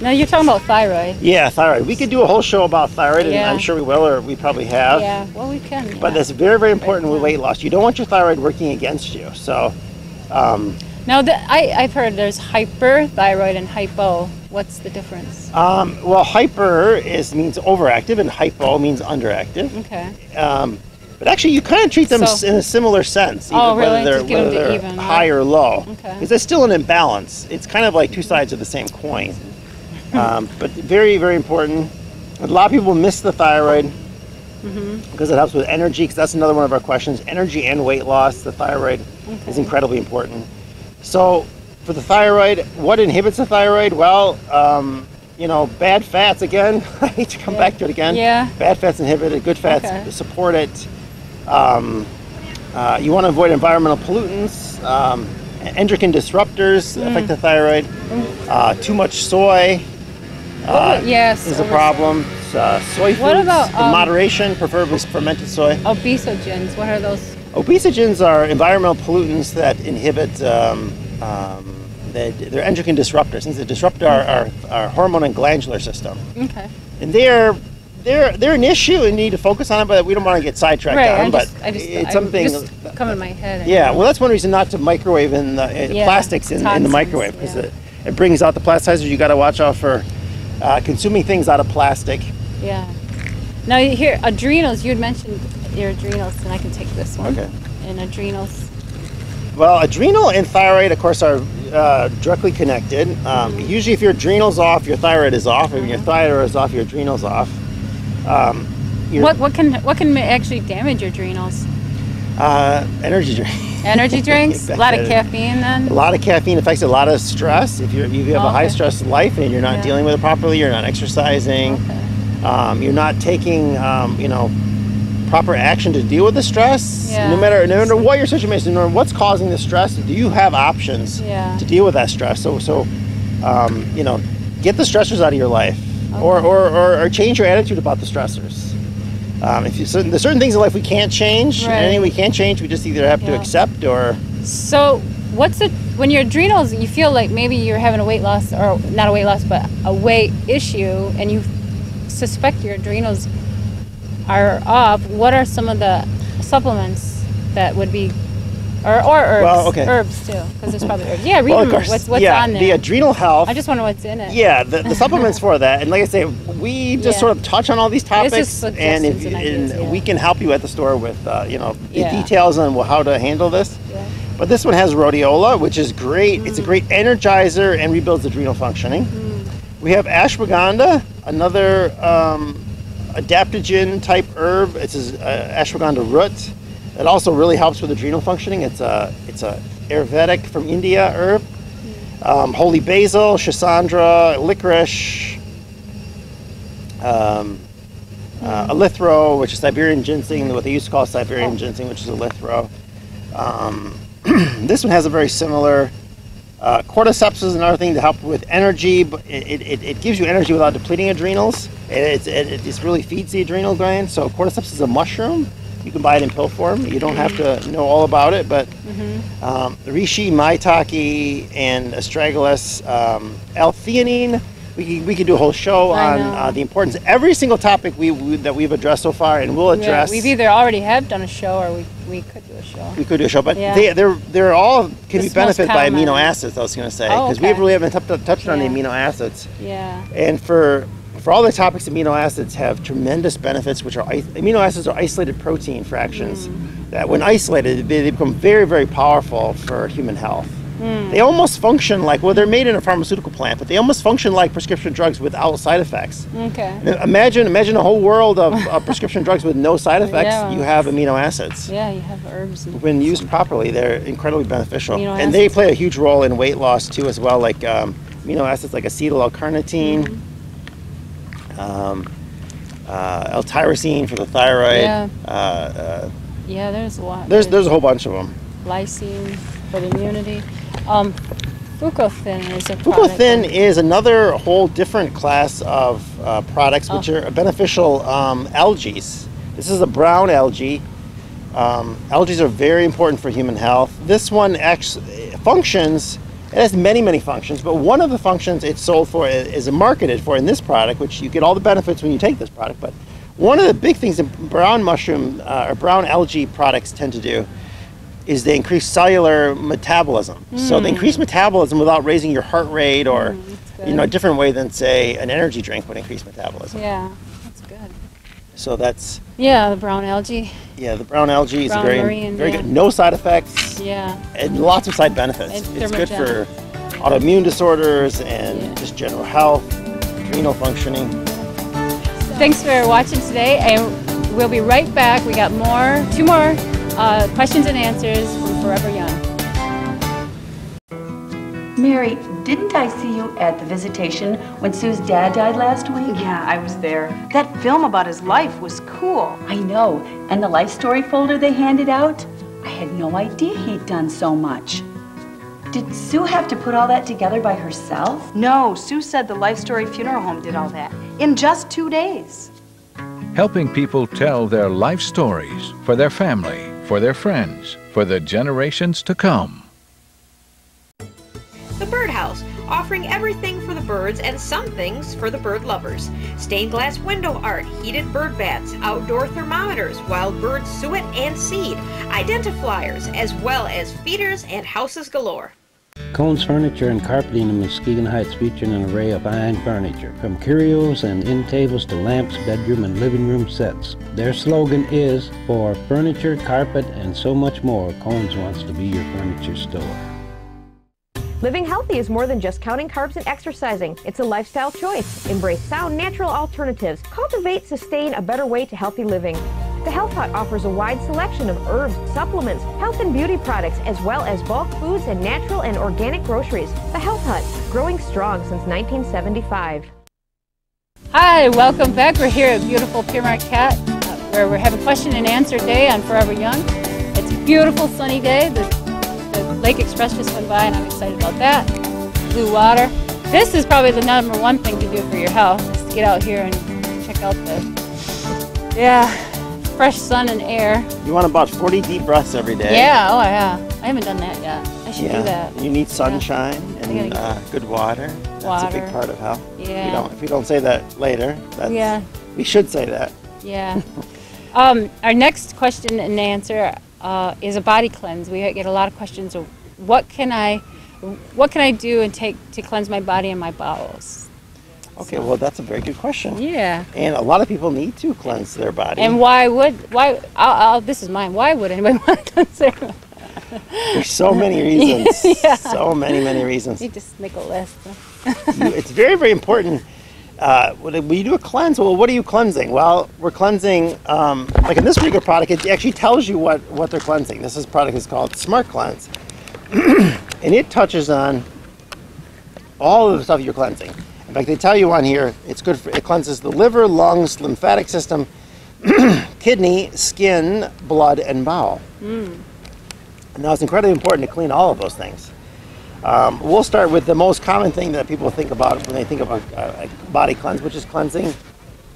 No, you're talking about thyroid. Yeah, thyroid. We could do a whole show about thyroid, and I'm sure we will, or we probably have. Yeah, well, we can. But that's very, very important with weight loss. You don't want your thyroid working against you. So, now, I've heard there's hyperthyroid and hypo. What's the difference? Well, hyper means overactive, and hypo means underactive. Okay. But actually, you kind of treat them in a similar sense, really? whether they're even, high or low. Okay. Because it's still an imbalance. It's kind of like two sides of the same coin. But very, very important. A lot of people miss the thyroid because it helps with energy, because that's another one of our questions. Energy and weight loss, the thyroid is incredibly important. So for the thyroid, what inhibits the thyroid? Well, you know, bad fats, again, I hate to come back to it again. Yeah. Bad fats inhibit it, good fats support it. You want to avoid environmental pollutants. Endocrine disruptors affect the thyroid. Too much soy is a problem. Soy foods in moderation, preferably fermented soy. Obesogens, what are those? Obesogens are environmental pollutants that inhibit, they're endocrine disruptors. Things that disrupt our hormone and glandular system. Okay. And they're an issue and need to focus on it, but we don't want to get sidetracked on them. It's something just come in my head. Yeah, well, that's one reason not to microwave plastics in the microwave, because it brings out the plasticizers. You got to watch out for consuming things out of plastic. Yeah. Now here, adrenals. You had mentioned your adrenals, and I can take this one. Okay. And adrenals. Well, adrenal and thyroid, of course, are directly connected. Usually, if your adrenal's off, your thyroid is off. If your thyroid is off, your adrenal's off. What can actually damage your adrenals? Energy drinks. Energy drinks? A lot of caffeine then? A lot of caffeine affects a lot of stress. If you have a high stress life and you're not dealing with it properly, you're not exercising, you're not taking proper action to deal with the stress. No matter what your situation is, no matter what's causing the stress, do you have options to deal with that stress? So get the stressors out of your life. Or change your attitude about the stressors. There's certain things in life we can't change. Anything we can't change, we just either have to accept or. So, when your adrenals, you feel like maybe you're having a weight loss, or not a weight loss, but a weight issue, and you suspect your adrenals are off, what are some of the supplements that would be, or herbs? Well, okay. Herbs too, because there's probably herbs. Yeah, read them. What's on there? The adrenal health. I just wonder what's in it. Yeah, the supplements for that, and like I say, we just sort of touch on all these topics, and we can help you at the store with the details on how to handle this. Yeah. But this one has rhodiola, which is great. It's a great energizer and rebuilds adrenal functioning. We have ashwagandha, another adaptogen type herb. It's ashwagandha root. It also really helps with adrenal functioning. It's a Ayurvedic from India herb. Holy basil, schisandra, licorice, elithro, which is Siberian ginseng, what they used to call Siberian ginseng, which is elithro. This one has a very similar. Cordyceps is another thing to help with energy, but it gives you energy without depleting adrenals. It really feeds the adrenal gland. So cordyceps is a mushroom. You can buy it in pill form. You don't have to know all about it, but reishi, maitake, and astragalus, L-theanine. We could do a whole show on the importance of every single topic that we've addressed so far, and we'll address. We've either already have done a show, or we could do a show. We could do a show, but they're all can be benefited by amino acids. I was going to say, because we really haven't touched on the amino acids. Yeah. And for all the topics, amino acids have tremendous benefits, which are amino acids are isolated protein fractions that, when isolated, they become very, very powerful for human health. They almost function like, they're made in a pharmaceutical plant, but they almost function like prescription drugs without side effects. Okay. Imagine a whole world of prescription drugs with no side effects. You have amino acids. Yeah, you have herbs. When used properly, they're incredibly beneficial. And they play a huge role in weight loss too, as well, like amino acids like acetyl L-carnitine, L-tyrosine for the thyroid. Yeah, there's a lot. There's a whole bunch of them. Lysine for the immunity. Fucothin is a product. Fucothin is another whole different class of products, which are beneficial algae. This is a brown algae. Algae are very important for human health. This one actually functions It has many, many functions, but one of the functions it's sold for is marketed for in this product, which you get all the benefits when you take this product. But one of the big things that brown mushroom or brown algae products tend to do is they increase cellular metabolism. So they increase metabolism without raising your heart rate or a different way than, say, an energy drink would increase metabolism. Yeah, that's good. So that's... Yeah, the brown algae. Yeah, the brown algae is marine, very good. No side effects. Yeah. And lots of side benefits. It's good for autoimmune disorders and just general health, adrenal functioning. Thanks for watching today, and we'll be right back. We got two more questions and answers from Forever Young. Mary, didn't I see you at the visitation when Sue's dad died last week? Yeah, I was there. That film about his life was cool. I know. And the life story folder they handed out? I had no idea he'd done so much. Did Sue have to put all that together by herself? No, Sue said the Life Story Funeral Home did all that in just 2 days. Helping people tell their life stories for their family, for their friends, for the generations to come. The Birdhouse, offering everything for the birds and some things for the bird lovers. Stained glass window art, heated bird baths, outdoor thermometers, wild bird suet and seed, identifiers, as well as feeders and houses galore. Cohn's Furniture and Carpeting in Muskegon Heights featuring an array of fine furniture, from curios and end tables to lamps, bedroom and living room sets. Their slogan is, for furniture, carpet, and so much more, Cohn's wants to be your furniture store. Living healthy is more than just counting carbs and exercising. It's a lifestyle choice. Embrace sound, natural alternatives. Cultivate, sustain a better way to healthy living. The Health Hut offers a wide selection of herbs, supplements, health and beauty products, as well as bulk foods and natural and organic groceries. The Health Hut, growing strong since 1975. Hi, welcome back. We're here at beautiful Pere Marquette, where we're having question and answer day on Forever Young. It's a beautiful sunny day. The Lake Express just went by and I'm excited about that. Blue water. This is probably the #1 thing to do for your health, is to get out here and check out the, fresh sun and air. You want about 40 deep breaths every day. Yeah, oh yeah. I haven't done that yet. I should do that. You need sunshine and good water. That's a big part of health. Yeah. If you don't say that later, we should say that. Yeah. Our next question and answer is a body cleanse. We get a lot of questions of what can I do and take to cleanse my body and my bowels? Okay, well that's a very good question. Yeah. And a lot of people need to cleanse their body. And this is mine. Why would anybody want to cleanse their body? There's so many reasons. So many reasons. You just make a list. It's very, very important. When you do a cleanse, well, what are you cleansing? Well, we're cleansing, like in this particular product, it actually tells you what they're cleansing. This product is called Smart Cleanse. And it touches on all of the stuff you're cleansing. In fact, they tell you on here, it cleanses the liver, lungs, lymphatic system, kidney, skin, blood, and bowel. Now, it's incredibly important to clean all of those things. We'll start with the most common thing that people think about when they think about a body cleanse, which is cleansing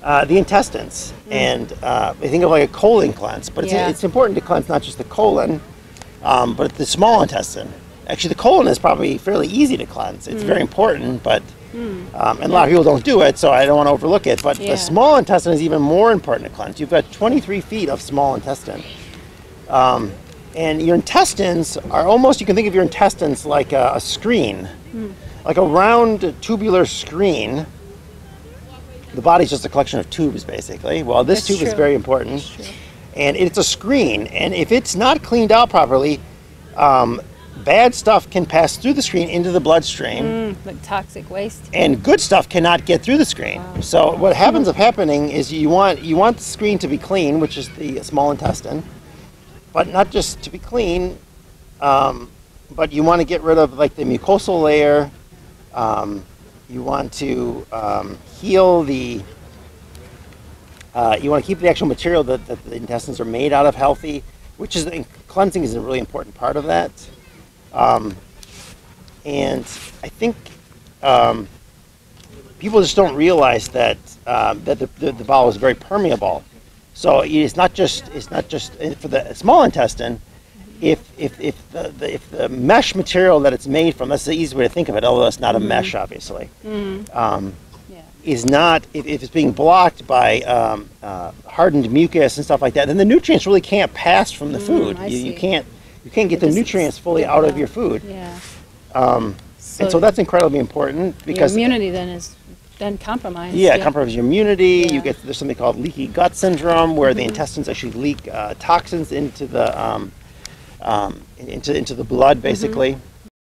the intestines. And they think of like a colon cleanse, but it's important to cleanse not just the colon, but the small intestine. Actually, the colon is probably fairly easy to cleanse. It's very important, but and a lot of people don't do it, so I don't want to overlook it. But the small intestine is even more important to cleanse. You've got 23 feet of small intestine. And your intestines are almost, you can think of your intestines like a screen, like a round tubular screen. The body's just a collection of tubes, basically. Well, this tube is very important. And it's a screen. And if it's not cleaned out properly, bad stuff can pass through the screen into the bloodstream. Like toxic waste. And good stuff cannot get through the screen. Wow. So what happens happening is you want the screen to be clean, which is the small intestine. But not just to be clean, but you want to get rid of like the mucosal layer. You want to heal the, you want to keep the actual material that the intestines are made out of healthy, which is, cleansing is a really important part of that. And I think people just don't realize that, that the bowel is very permeable. So it's not just for the small intestine, if the mesh material that it's made from, that's the easy way to think of it, although it's not a mesh, obviously, is not, if it's being blocked by hardened mucus and stuff like that, then the nutrients really can't pass from the food. You can't get the nutrients fully out of your food. Yeah. And so that's incredibly important because your immunity then is compromised. Yeah, compromises your immunity. Yeah. There's something called leaky gut syndrome, where the intestines actually leak toxins into the into the blood, basically.